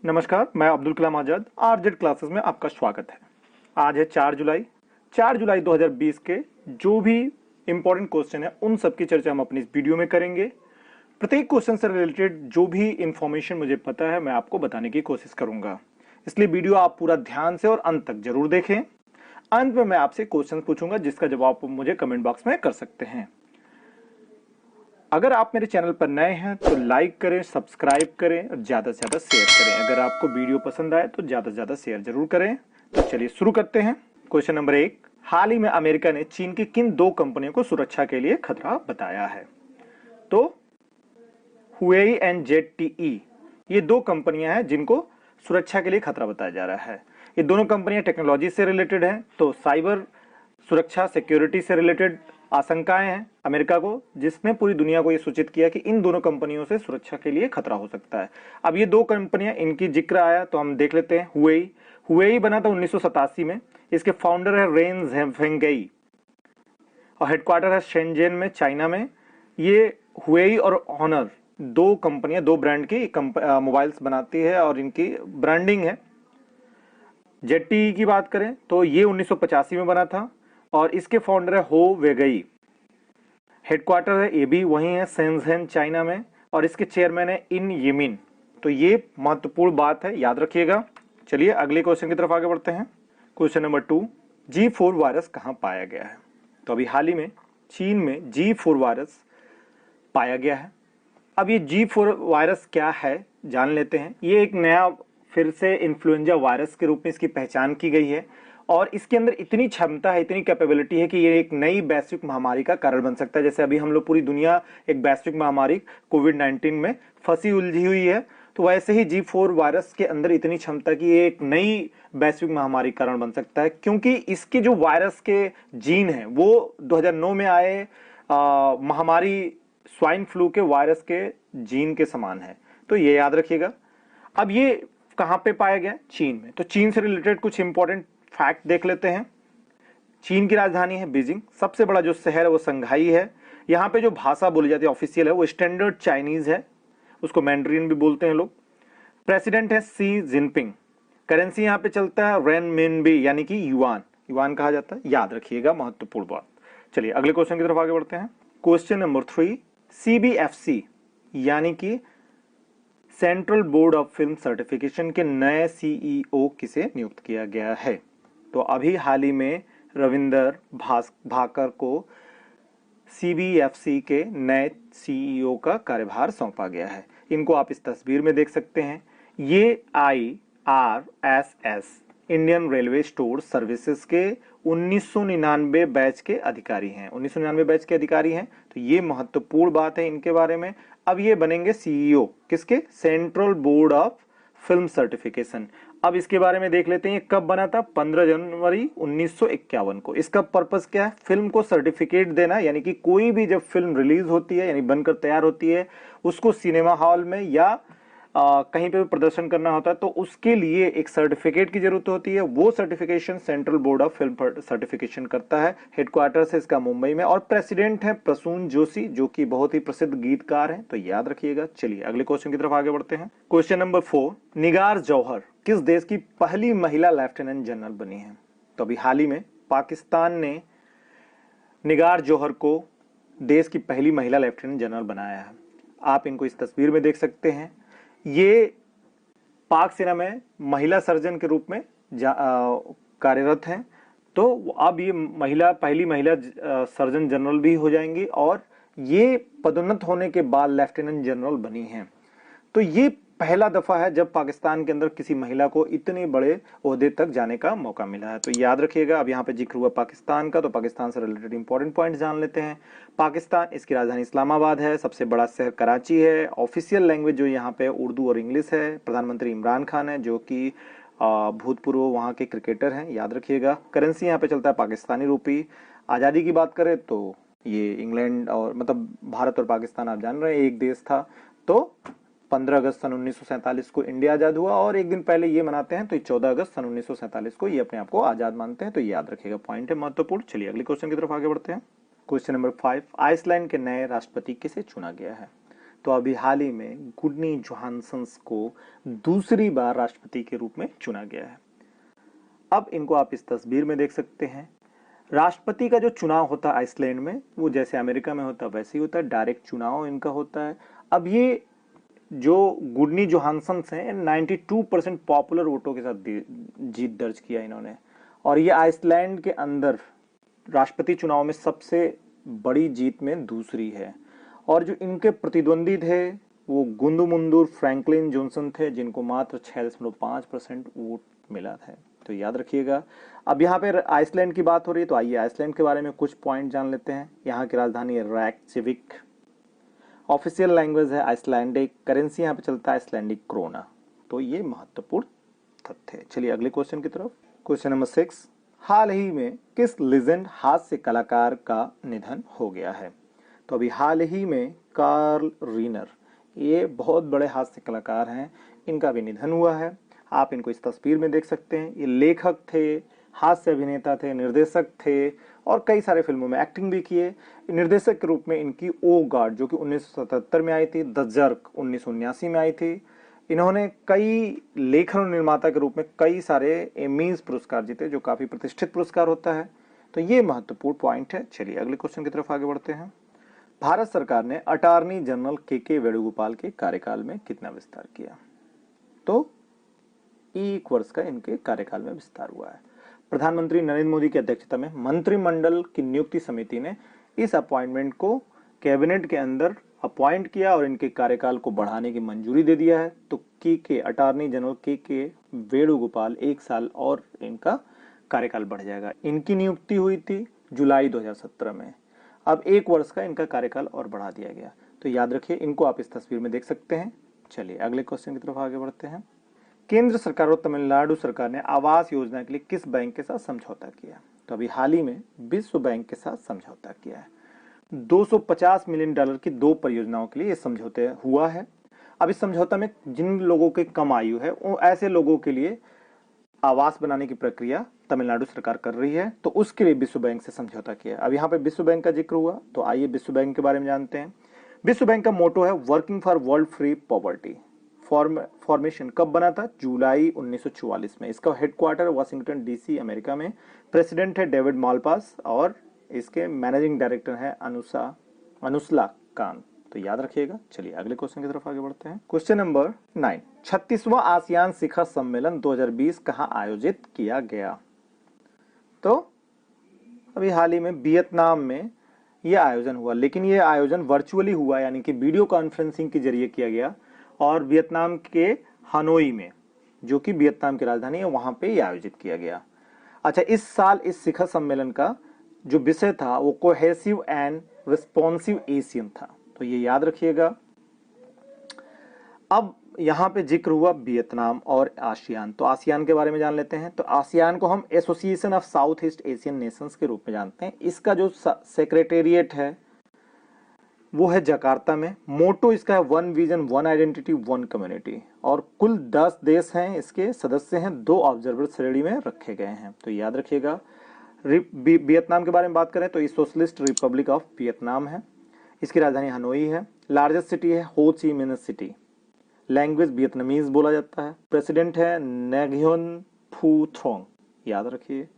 नमस्कार, मैं Abdul Kalam Azad RZ classes में आपका स्वागत है। आज है 4 जुलाई 2020 के जो भी इंपॉर्टेंट क्वेश्चन है उन सब की चर्चा हम अपनी इस वीडियो में करेंगे। प्रत्येक क्वेश्चन से रिलेटेड जो भी इंफॉर्मेशन मुझे पता है मैं आपको बताने की कोशिश करूंगा, इसलिए वीडियो आप पूरा ध्यान से और अंत तक जरूर देखें। अंत में मैं आपसे क्वेश्चन पूछूंगा जिसका जवाब आप मुझे कमेंट बॉक्स में कर सकते हैं। अगर आप मेरे चैनल पर नए हैं तो लाइक करें, सब्सक्राइब करें और ज्यादा से ज्यादा शेयर करें। अगर आपको वीडियो पसंद आए तो ज्यादा से ज्यादा शेयर जरूर करें। तो चलिए शुरू करते हैं। क्वेश्चन नंबर 1, हाल ही में अमेरिका ने चीन की किन 2 कंपनियों को सुरक्षा के लिए खतरा बताया है? तो हुवेई एंड जेडटीई, ये 2 कंपनियां हैं जिनको सुरक्षा के लिए खतरा बताया जा रहा है। ये दोनों कंपनियां टेक्नोलॉजी से रिलेटेड हैं, तो साइबर सुरक्षा सिक्योरिटी से रिलेटेड आशंकाएं हैं अमेरिका को, जिसने पूरी दुनिया को यह सूचित किया कि इन दोनों कंपनियों से सुरक्षा के लिए खतरा हो सकता है। अब ये 2 कंपनियां, इनकी जिक्र आया तो हम देख लेते हैं। हुवेई बना था 1987 में। इसके फाउंडर है रेन झेफेंगई और हेडक्वार्टर है शेंजेन में, चाइना में। ये हुवेई और ऑनर 2 कंपनियां, 2 ब्रांड की मोबाइल्स बनाती है और इनकी ब्रांडिंग है। जेडटीई की बात करें तो ये 1985 में बना था और इसके फाउंडर है हो वेगई। हेडक्वार्टर है ये भी वही है, शेंझेन चाइना में, और इसके चेयरमैन है इन यिमिन। तो ये महत्वपूर्ण बात है, याद रखिएगा। चलिए अगले क्वेश्चन की तरफ आगे बढ़ते हैं। क्वेश्चन नंबर 2, G4 वायरस कहां पाया गया है? तो अभी हाल ही में चीन में G4 वायरस पाया गया है। अब ये G4 वायरस क्या है जान लेते हैं। ये एक नया फिर से इन्फ्लुएंजा वायरस के रूप में इसकी पहचान की गई है और इसके अंदर इतनी क्षमता है, इतनी कैपेबिलिटी है कि ये एक नई वैश्विक महामारी का कारण बन सकता है। जैसे अभी हम लोग पूरी दुनिया एक वैश्विक महामारी कोविड-19 में फंसी उलझी हुई है, तो वैसे ही G4 वायरस के अंदर इतनी क्षमता की ये एक नई वैश्विक महामारी कारण बन सकता है, क्योंकि इसके जो वायरस के जीन है वो 2009 में आए महामारी स्वाइन फ्लू के वायरस के जीन के समान है। तो ये याद रखिएगा। अब ये कहां पे पाया गया? चीन में। तो चीन से रिलेटेड कुछ इंपॉर्टेंट फैक्ट देख लेते हैं। चीन की राजधानी है बीजिंग। सबसे बड़ा जो शहर है वो संघाई है। यहां पे जो भाषा बोली जाती है ऑफिशियल है वो स्टैंडर्ड चाइनीज है, उसको मैंड्रीन भी बोलते हैं लोग। प्रेसिडेंट है सी जिनपिंग। करेंसी यहां पे चलता है रेनमिनबी यानी कि युआन, युआन कहा जाता है, याद रखिएगा, महत्वपूर्ण बात। चलिए अगले क्वेश्चन की तरफ आगे बढ़ते हैं। क्वेश्चन नंबर 3, सीबीएफसी यानी कि central board of film certification के नए सीईओ किसे नियुक्त किया गया है? तो अभी हाल ही में रविंदर भाकर को सीबीएफसी के नए सीईओ का कार्यभार सौंपा गया है। इनको आप इस तस्वीर में देख सकते हैं। ये IRSS Indian railway store services के 1999 बैच के अधिकारी हैं। 1999 बैच के अधिकारी हैं, तो ये महत्वपूर्ण बात है इनके बारे में। अब ये बनेंगे सीईओ किसके? Central board of film certification. अब इसके बारे में देख लेते हैं। ये कब बना था? 15 जनवरी 1951 को। इसका पर्पस क्या है? फिल्म को सर्टिफिकेट देना, यानी कि कोई भी जब फिल्म रिलीज होती है यानी बनकर तैयार होती है उसको सिनेमा हॉल में या कहीं पे भी प्रदर्शन करना होता है तो उसके लिए एक सर्टिफिकेट की जरूरत होती है। वो certification central board of film certification करता है। हेडक्वार्टर है इसका मुंबई में और प्रेसिडेंट है प्रसून जोशी, जो कि बहुत ही प्रसिद्ध गीतकार हैं, तो याद रखिएगा। चलिए अगले क्वेश्चन की तरफ आगे बढ़ते हैं। क्वेश्चन नंबर 4, निगार जौहर किस देश की पहली महिला लेफ्टिनेंट जनरल बनी है? तो अभी हाल ही में पाकिस्तान ने निगार जौहर को देश की पहली महिला लेफ्टिनेंट जनरल बनाया है। आप इनको इस तस्वीर में देख सकते हैं। ये पाक सेना में महिला सर्जन के रूप में कार्यरत हैं। तो अब ये पहली महिला सर्जन जनरल भी हो जाएंगी और ये पदोन्नत होने के बाद लेफ्टिनेंट जनरल बनी हैं। तो ये पहला दफा है जब पाकिस्तान के अंदर किसी महिला को इतने बड़े ओहदे तक जाने का मौका मिला है। तो याद रखिएगा। अब यहाँ पे जिक्र हुआ पाकिस्तान का, तो पाकिस्तान से रिलेटेड इंपॉर्टेंट पॉइंट जान लेते हैं। पाकिस्तान, इसकी राजधानी इस्लामाबाद है, सबसे बड़ा शहर कराची है। ऑफिशियल लैंग्वेज जो यहाँ पे उर्दू और इंग्लिश है। प्रधानमंत्री इमरान खान है जो कि भूतपूर्व वहाँ के क्रिकेटर हैं, याद रखिएगा। करेंसी यहाँ पे चलता है पाकिस्तानी रूपी। आज़ादी की बात करें तो ये इंग्लैंड और मतलब भारत और पाकिस्तान आप जान रहे हैं एक देश था। तो 15 अगस्त सन 1947 को इंडिया आजाद हुआ और एक दिन पहले ये मनाते हैं, तो 14 अगस्त सन 1947 को ये अपने आप को आजाद मानते हैं। तो याद रखिएगा, पॉइंट है महत्वपूर्ण। चलिए अगले क्वेश्चन की तरफ आगे बढ़ते हैं। क्वेश्चन नंबर 5, आइसलैंड के नए राष्ट्रपति किसे चुना गया है? तो अभी हाल ही में गुडनी जोहानसन को दूसरी बार राष्ट्रपति के रूप में चुना गया है। अब इनको आप इस तस्वीर में देख सकते हैं। राष्ट्रपति का जो चुनाव होता है आइसलैंड में, वो जैसे अमेरिका में होता है वैसे ही होता है, डायरेक्ट चुनाव इनका होता है। अब ये जो गुडनी जोहानसन हैं 92% पॉपुलर वोटों के साथ जीत दर्ज किया इन्होंने, और ये आइसलैंड के अंदर राष्ट्रपति चुनाव में सबसे बड़ी जीत में दूसरी है। और जो इनके प्रतिद्वंदी थे वो गुंदुमुंदुर फ्रैंकलिन जॉनसन थे, जिनको मात्र 6.5% वोट मिला था। तो याद रखिएगा। अब यहाँ पे आइसलैंड की बात हो रही है, तो आइए आइसलैंड के बारे में कुछ पॉइंट जान लेते हैं। यहाँ की राजधानी है रेयकजाविक, ऑफिशियल लैंग्वेज है आइसलैंडिक, करेंसी यहाँ पे चलता है आइसलैंडिक क्रोना। तो ये महत्वपूर्ण तथ्य है। चलिए अगले क्वेश्चन की तरफ। क्वेश्चन नंबर 6, हाल ही में किस लीजेंड हास्य कलाकार का निधन हो गया है? तो अभी हाल ही में कार्ल रीनर, ये बहुत बड़े हास्य कलाकार हैं, इनका भी निधन हुआ है। आप इनको इस तस्वीर में देख सकते हैं। ये लेखक थे, हास्य अभिनेता थे, निर्देशक थे और कई सारे फिल्मों में एक्टिंग भी किए। निर्देशक के रूप में इनकी ओ गॉड जो कि 1977 में आई थी, द जर्क 1979 में आई थी। इन्होंने कई लेखन और निर्माता के रूप में कई सारे एमीज पुरस्कार जीते, जो काफी प्रतिष्ठित पुरस्कार होता है। तो ये महत्वपूर्ण पॉइंट है। चलिए अगले क्वेश्चन की तरफ आगे बढ़ते हैं। भारत सरकार ने अटॉर्नी जनरल के वेणुगोपाल के कार्यकाल में कितना विस्तार किया? तो 1 वर्ष का इनके कार्यकाल में विस्तार हुआ है। प्रधानमंत्री नरेंद्र मोदी की अध्यक्षता में मंत्रिमंडल की नियुक्ति समिति ने इस अपॉइंटमेंट को कैबिनेट के अंदर अपॉइंट किया और इनके कार्यकाल को बढ़ाने की मंजूरी दे दिया है। तो के अटॉर्नी जनरल के वेणुगोपाल 1 साल और इनका कार्यकाल बढ़ जाएगा। इनकी नियुक्ति हुई थी जुलाई 2017 में। अब 1 वर्ष का इनका कार्यकाल और बढ़ा दिया गया। तो याद रखिए, इनको आप इस तस्वीर में देख सकते हैं। चलिए अगले क्वेश्चन की तरफ आगे बढ़ते हैं। केंद्र सरकार और तमिलनाडु सरकार ने आवास योजना के लिए किस बैंक के साथ समझौता किया? तो अभी हाल ही में विश्व बैंक के साथ समझौता किया है। $250 मिलियन की 2 परियोजनाओं के लिए यह समझौता हुआ है। अब इस समझौता में जिन लोगों की कम आयु है, वो ऐसे लोगों के लिए आवास बनाने की प्रक्रिया तमिलनाडु सरकार कर रही है। तो उसके लिए विश्व बैंक से समझौता किया। अब यहाँ पे विश्व बैंक का जिक्र हुआ, तो आइए विश्व बैंक के बारे में जानते हैं। विश्व बैंक का मोटो है working for world free poverty. Formation कब बना था? जुलाई 1944 में। इसका हेडक्वार्टर वाशिंगटन डीसी अमेरिका में। प्रेसिडेंट है डेविड मालपास और इसके मैनेजिंग डायरेक्टर है अनुसला कांत। तो याद रखिएगा। चलिए अगले क्वेश्चन की तरफ आगे बढ़ते हैं। क्वेश्चन नंबर 9, 36वां आसियान शिखर सम्मेलन 2020 कहां आयोजित किया गया? तो अभी हाल ही में वियतनाम में यह आयोजन हुआ, लेकिन यह आयोजन वर्चुअली हुआ, यानी कि वीडियो कॉन्फ्रेंसिंग के जरिए किया गया। और वियतनाम के हनोई में, जो कि वियतनाम की राजधानी है, वहां पे यह आयोजित किया गया। अच्छा, इस साल इस शिखर सम्मेलन का जो विषय था वो कोहेसिव एंड रिस्पॉन्सिव एशियन था। तो ये याद रखिएगा। अब यहां पे जिक्र हुआ वियतनाम और आसियान। तो आसियान के बारे में जान लेते हैं। तो आसियान को हम association of south east Asian Nations के रूप में जानते हैं। इसका जो सेक्रेटेरिएट है वो है जकार्ता में। मोटो इसका है one vision one identity one community. और कुल 10 देश हैं, इसके सदस्य हैं, 2 ऑब्जर्वर श्रेणी में रखे गए हैं। तो याद रखिएगा। वियतनाम के बारे में बात करें तो ये सोशलिस्ट रिपब्लिक ऑफ वियतनाम है। इसकी राजधानी हनोई है। लार्जेस्ट सिटी है हो Chi Minh city. Language Vietnamese बोला जाता है। प्रेसिडेंट है नेगयोन फू थोंग। याद रखिए।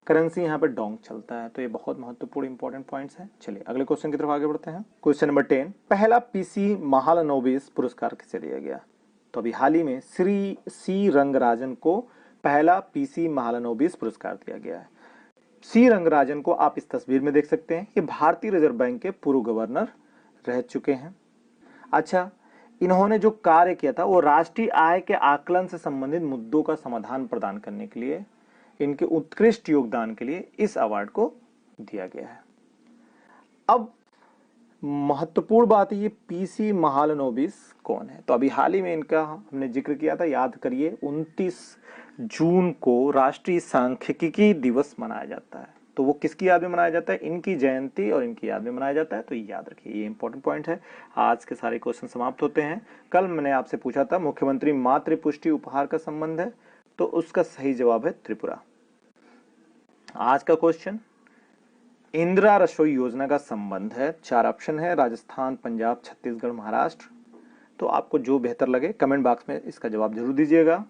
करेंसी यहाँ पे डोंग चलता है। तो ये बहुत महत्वपूर्ण इंपॉर्टेंट पॉइंट्स हैं। चलिए अगले क्वेश्चन की तरफ आगे बढ़ते हैं। क्वेश्चन नंबर 10, पहला पीसी महालनोबिस पुरस्कार किसे दिया गया? तो अभी हाल ही में श्री सी रंगराजन को पहला पीसी महालनोबिस पुरस्कार दिया गया है। सी रंगराजन को आप इस तस्वीर में देख सकते हैं। ये भारतीय रिजर्व बैंक के पूर्व गवर्नर रह चुके हैं। अच्छा, इन्होंने जो कार्य किया था वो राष्ट्रीय आय के आकलन से संबंधित मुद्दों का समाधान प्रदान करने के लिए, इनके उत्कृष्ट योगदान के लिए इस अवार्ड को दिया गया है। अब महत्वपूर्ण बात है, ये पीसी महालनोबिस कौन है? तो अभी हाल ही में इनका हमने जिक्र किया था, याद करिए। 29 जून को राष्ट्रीय सांख्यिकी दिवस मनाया जाता है। तो वो किसकी याद में मनाया जाता है? इनकी जयंती और इनकी याद में मनाया जाता है। तो याद रखिए, ये इंपॉर्टेंट पॉइंट है। आज के सारे क्वेश्चन समाप्त होते हैं। कल मैंने आपसे पूछा था मुख्यमंत्री मातृ पुष्टि उपहार का संबंध है, तो उसका सही जवाब है त्रिपुरा। आज का क्वेश्चन, इंदिरा रसोई योजना का संबंध है। 4 ऑप्शन है, राजस्थान, पंजाब, छत्तीसगढ़, महाराष्ट्र। तो आपको जो बेहतर लगे कमेंट बॉक्स में इसका जवाब जरूर दीजिएगा।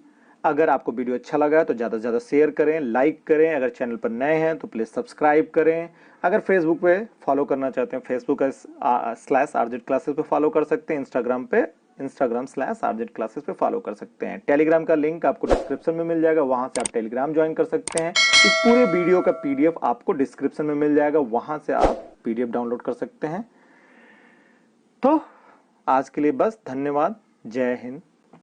अगर आपको वीडियो अच्छा लगा तो ज़्यादा से ज़्यादा शेयर करें, लाइक करें। अगर चैनल पर नए हैं तो प्लीज़ सब्सक्राइब करें। अगर फेसबुक पे फॉलो करना चाहते हैं, फेसबुक /RZ क्लासेस पे फॉलो कर सकते हैं। इंस्टाग्राम पे Instagram/RZ क्लासेस पे फॉलो कर सकते हैं। टेलीग्राम का लिंक आपको डिस्क्रिप्शन में मिल जाएगा, वहां से आप टेलीग्राम ज्वाइन कर सकते हैं। इस पूरे वीडियो का PDF आपको डिस्क्रिप्शन में मिल जाएगा, वहां से आप PDF डाउनलोड कर सकते हैं। तो आज के लिए बस, धन्यवाद। जय हिंद,